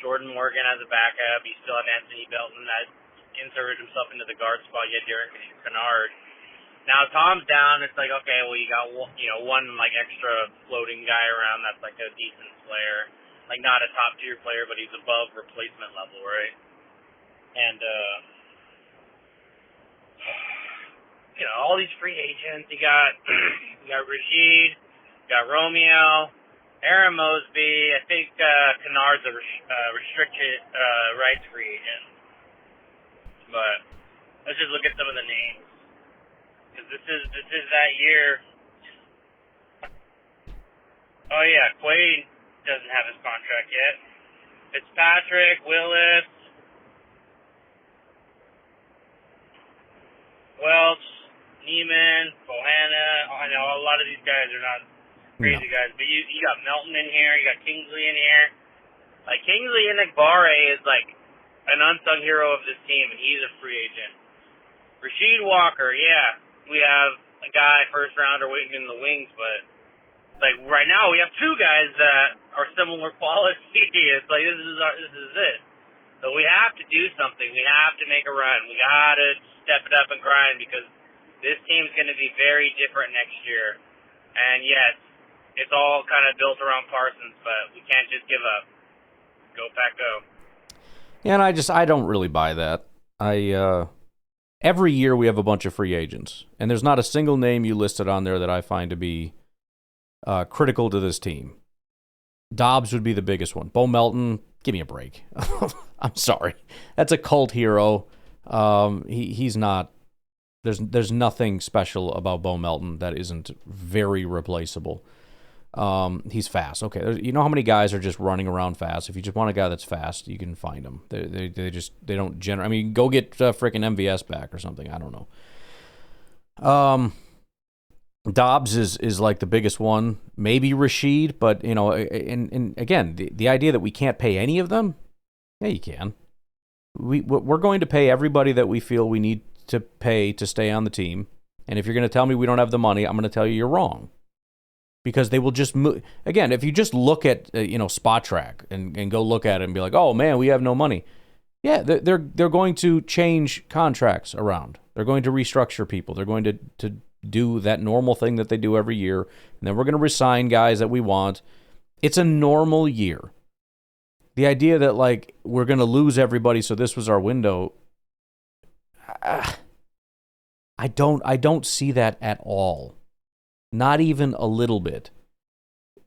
Jordan Morgan as a backup. You still have Anthony Belton that inserted himself into the guard spot. You had Derek Kennard. Now Tom's down. It's okay. Well, you got one extra floating guy around that's a decent player, not a top tier player, but he's above replacement level, right? And all these free agents. You got Rashid, you got Romeo, Aaron Mosby. I think Kennard's a restricted rights free agent. But let's just look at some of the names, because this is that year. Oh yeah, Quaid doesn't have his contract yet. Fitzpatrick, Willis, Welch, Neiman, Bohanna. I know a lot of these guys are not crazy guys, but you got Melton in here, you got Kingsley in here. Kingsley and Igbare is an unsung hero of this team, and he's a free agent. Rasheed Walker, yeah, we have a guy first rounder waiting in the wings, but right now we have 2 guys that are similar quality. It's this is it. So we have to do something. We have to make a run. We got to step it up and grind, because this team's going to be very different next year. And yes, it's all kind of built around Parsons, but we can't just give up. Go Pack, go. And I don't really buy that. Every year we have a bunch of free agents, and there's not a single name you listed on there that I find to be critical to this team. Dobbs would be the biggest one. Bo Melton, give me a break. I'm sorry. That's a cult hero. He's not. There's nothing special about Bo Melton that isn't very replaceable. He's fast. Okay, you know how many guys are just running around fast? If you just want a guy that's fast, you can find him. They don't generate. I mean, go get freaking MVS back or something. I don't know. Dobbs is like the biggest one. Maybe Rashid, but you know, and again, the idea that we can't pay any of them. Yeah, you can. We're going to pay everybody that we feel we need to pay to stay on the team. And if you're going to tell me we don't have the money, I'm going to tell you you're wrong. Because they will just move. Again, if you just look at Spot Track and go look at it and be like, oh man, we have no money. Yeah, they're going to change contracts around. They're going to restructure people. They're going to do that normal thing that they do every year. And then we're going to resign guys that we want. It's a normal year. The idea that like we're going to lose everybody, so this was our window. I don't see that at all. Not even a little bit.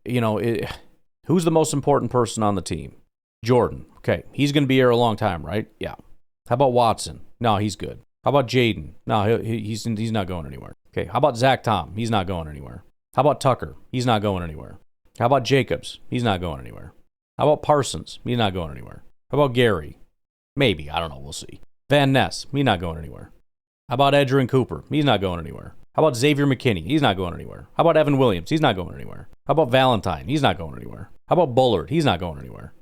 Who's the most important person on the team? Jordan. Okay, he's going to be here a long time, right? Yeah. How about Watson? No, he's good. How about Jaden? No, he's not going anywhere. Okay, how about Zach Tom? He's not going anywhere. How about Tucker? He's not going anywhere. How about Jacobs? He's not going anywhere. How about Parsons? He's not going anywhere. How about Gary? Maybe. I don't know. We'll see. Van Ness? He's not going anywhere. How about Edgerrin Cooper? He's not going anywhere. How about Xavier McKinney? He's not going anywhere. How about Evan Williams? He's not going anywhere. How about Valentine? He's not going anywhere. How about Bullard? He's not going anywhere.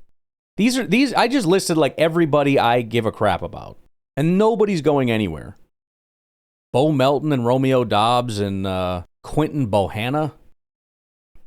These I just listed like everybody I give a crap about. And nobody's going anywhere. Bo Melton and Romeo Dobbs and Quinton Bohanna?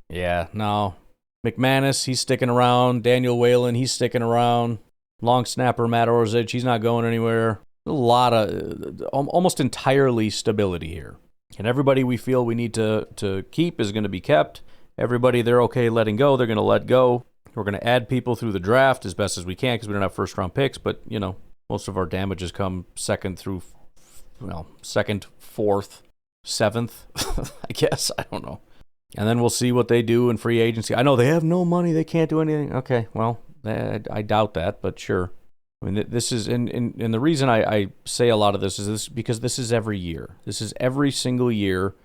Yeah, no. McManus, he's sticking around. Daniel Whalen, he's sticking around. Long snapper Matt Orzich, he's not going anywhere. A lot of, almost entirely stability here. And everybody we feel we need to keep is going to be kept. Everybody they're okay letting go, they're going to let go. We're going to add people through the draft as best as we can because we don't have first-round picks. But, most of our damages come second, fourth, seventh, I guess. I don't know. And then we'll see what they do in free agency. I know they have no money. They can't do anything. Okay, well, I doubt that, but sure. I mean, this is, and the reason I say a lot of this is because this is every year. This is every single year.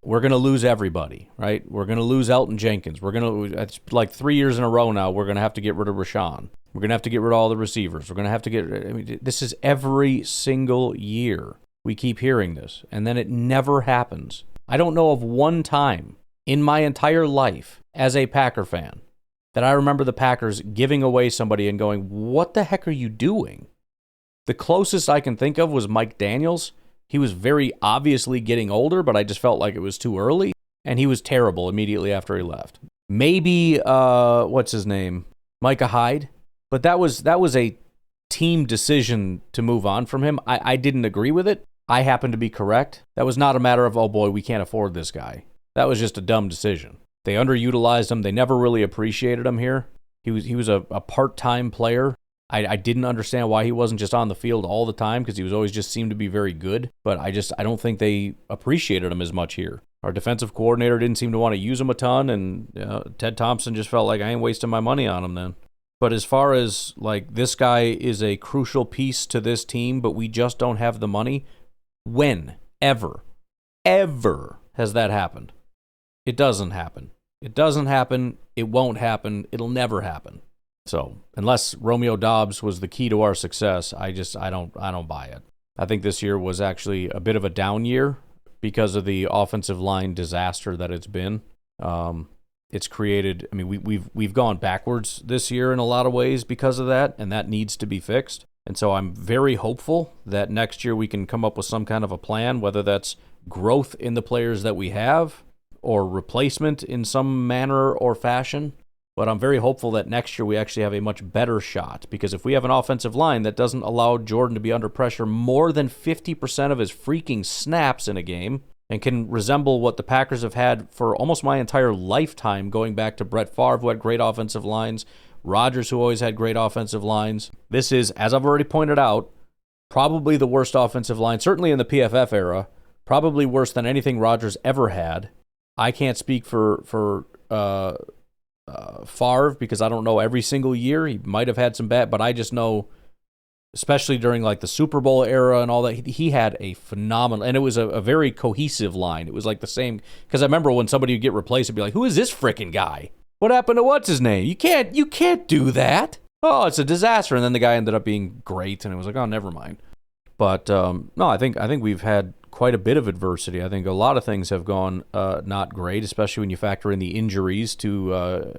We're going to lose everybody, right? We're going to lose Elton Jenkins. It's like 3 years in a row now, we're going to have to get rid of Rashawn. We're going to have to get rid of all the receivers. We're going to have to this is every single year. We keep hearing this, and then it never happens. I don't know of one time in my entire life as a Packer fan that I remember the Packers giving away somebody and going, what the heck are you doing? The closest I can think of was Mike Daniels. He was very obviously getting older, but I just felt like it was too early, and he was terrible immediately after he left. Maybe, what's his name? Micah Hyde. But that was a team decision to move on from him. I didn't agree with it. I happened to be correct. That was not a matter of, oh boy, we can't afford this guy. That was just a dumb decision. They underutilized him. They never really appreciated him here. He was a part-time player. I didn't understand why he wasn't just on the field all the time because he was always just seemed to be very good. But I don't think they appreciated him as much here. Our defensive coordinator didn't seem to want to use him a ton, and Ted Thompson just felt like I ain't wasting my money on him then. But as far as like this guy is a crucial piece to this team, but we just don't have the money, when? Ever has that happened? It doesn't happen. It doesn't happen. It won't happen. It'll never happen. So unless Romeo Dobbs was the key to our success, I don't buy it. I think this year was actually a bit of a down year because of the offensive line disaster that it's been. It's created. I mean, we've gone backwards this year in a lot of ways because of that, and that needs to be fixed. And so I'm very hopeful that next year we can come up with some kind of a plan, whether that's growth in the players that we have or replacement in some manner or fashion. But I'm very hopeful that next year we actually have a much better shot, because if we have an offensive line that doesn't allow Jordan to be under pressure more than 50% of his freaking snaps in a game and can resemble what the Packers have had for almost my entire lifetime, going back to Brett Favre, who had great offensive lines, Rodgers, who always had great offensive lines. This is, as I've already pointed out, probably the worst offensive line, certainly in the PFF era, probably worse than anything Rodgers ever had. I can't speak for Favre because I don't know every single year. He might have had some bad, but I just know, especially during like the Super Bowl era and all that, he had a phenomenal, and it was a very cohesive line. It was like the same, because I remember when somebody would get replaced, it'd be like, who is this frickin' guy? What happened to what's his name? You can't do that. Oh, it's a disaster. And then the guy ended up being great, and it was like, oh, never mind. But no, I think we've had quite a bit of adversity. I think a lot of things have gone not great, especially when you factor in the injuries to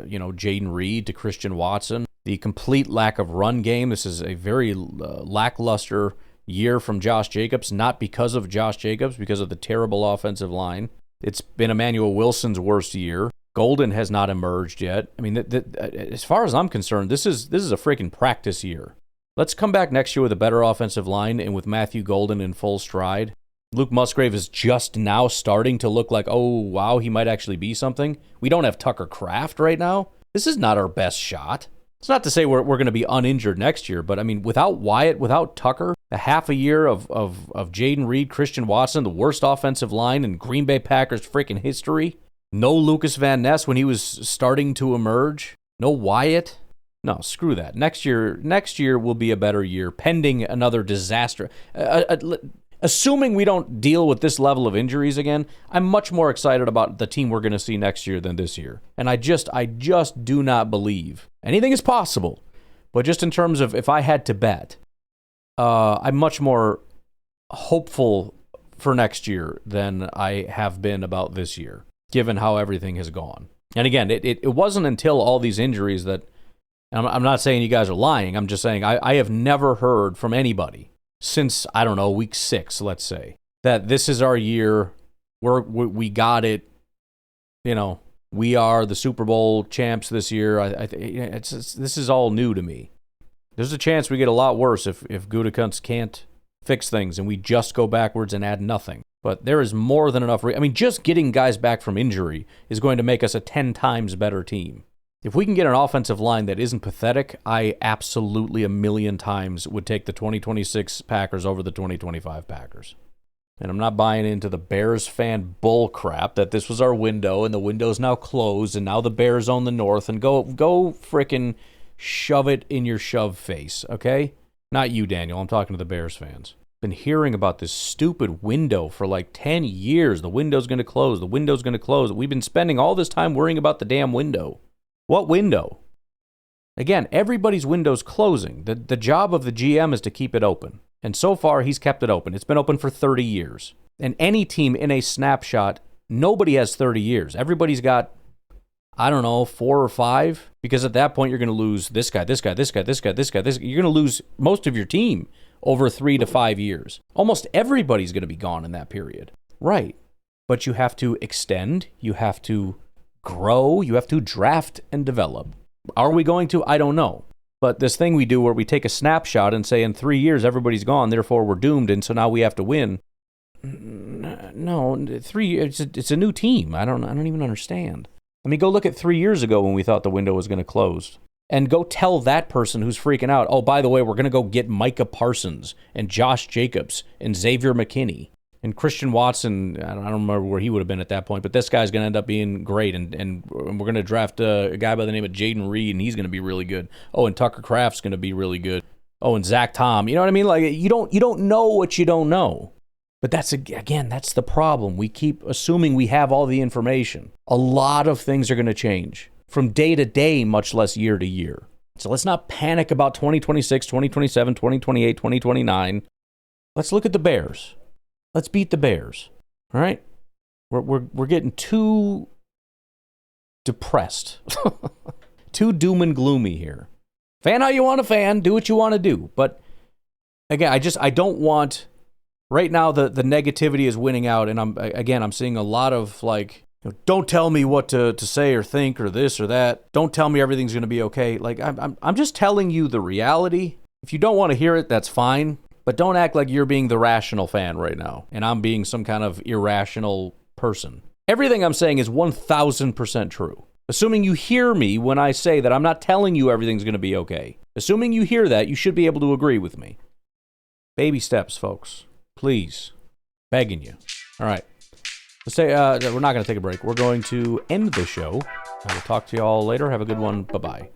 Jaden Reed, to Christian Watson, the complete lack of run game. This is a very lackluster year from Josh Jacobs, not because of Josh Jacobs, because of the terrible offensive line. It's been Emmanuel Wilson's worst year. Golden has not emerged yet. I mean, as far as I'm concerned, this is a freaking practice year. Let's come back next year with a better offensive line and with Matthew Golden in full stride. Luke Musgrave is just now starting to look like, oh, wow, he might actually be something. We don't have Tucker Kraft right now. This is not our best shot. It's not to say we're going to be uninjured next year, but I mean, without Wyatt, without Tucker, a half a year of Jaden Reed, Christian Watson, the worst offensive line in Green Bay Packers freaking history. No Lucas Van Ness when he was starting to emerge. No Wyatt. No, screw that. Next year will be a better year, pending another disaster. Assuming we don't deal with this level of injuries again, I'm much more excited about the team we're going to see next year than this year. And I just do not believe anything is possible. But just in terms of if I had to bet, I'm much more hopeful for next year than I have been about this year, given how everything has gone. And again, it wasn't until all these injuries that, I'm not saying you guys are lying, I'm just saying I have never heard from anybody since, I don't know, week 6, let's say, that this is our year, we got it, we are the Super Bowl champs this year. This is all new to me. There's a chance we get a lot worse if Gutekunst can't fix things and we just go backwards and add nothing. But there is more than enough. Just getting guys back from injury is going to make us a 10 times better team. If we can get an offensive line that isn't pathetic, I absolutely a million times would take the 2026 Packers over the 2025 Packers. And I'm not buying into the Bears fan bull crap that this was our window and the window's now closed and now the Bears own the North, and go frickin' shove it in your shove face, okay? Not you, Daniel. I'm talking to the Bears fans. Been hearing about this stupid window for like 10 years. The window's going to close. The window's going to close. We've been spending all this time worrying about the damn window. What window? Again, everybody's window's closing. The job of the GM is to keep it open. And so far, he's kept it open. It's been open for 30 years. And any team in a snapshot, nobody has 30 years. Everybody's got, I don't know, 4 or 5. Because at that point, you're going to lose this guy, this guy, this guy, this guy, this guy, this guy. You're going to lose most of your team over 3 to 5 years. Almost everybody's going to be gone in that period. Right. But you have to extend. You have to grow. You have to draft and develop. Are we going to? I don't know. But this thing we do where we take a snapshot and say in 3 years everybody's gone, therefore we're doomed, and so now we have to win. No, 3 years. It's a new team. I don't even understand. Go look at 3 years ago when we thought the window was going to close. And go tell that person who's freaking out, oh, by the way, we're going to go get Micah Parsons and Josh Jacobs and Xavier McKinney. And Christian Watson, I don't remember where he would have been at that point, but this guy's going to end up being great. And we're going to draft a guy by the name of Jaden Reed, and he's going to be really good. Oh, and Tucker Kraft's going to be really good. Oh, and Zach Tom. You know what I mean? Like, you don't know what you don't know. But that's the problem. We keep assuming we have all the information. A lot of things are going to change from day to day, much less year to year. So let's not panic about 2026, 2027, 2028, 2029. Let's look at the Bears. Let's beat the Bears. All right? We're getting too depressed. Too doom and gloomy here. Fan how you want to fan. Do what you want to do. But again, I don't want... Right now, the negativity is winning out, and I'm seeing a lot of like, don't tell me what to say or think or this or that. Don't tell me everything's going to be okay. Like I'm just telling you the reality. If you don't want to hear it, that's fine. But don't act like you're being the rational fan right now, and I'm being some kind of irrational person. Everything I'm saying is 1,000% true. Assuming you hear me when I say that I'm not telling you everything's going to be okay. Assuming you hear that, you should be able to agree with me. Baby steps, folks. Please. Begging you. All right. Say we're not going to take a break. We're going to end the show. I will talk to you all later. Have a good one. Bye-bye.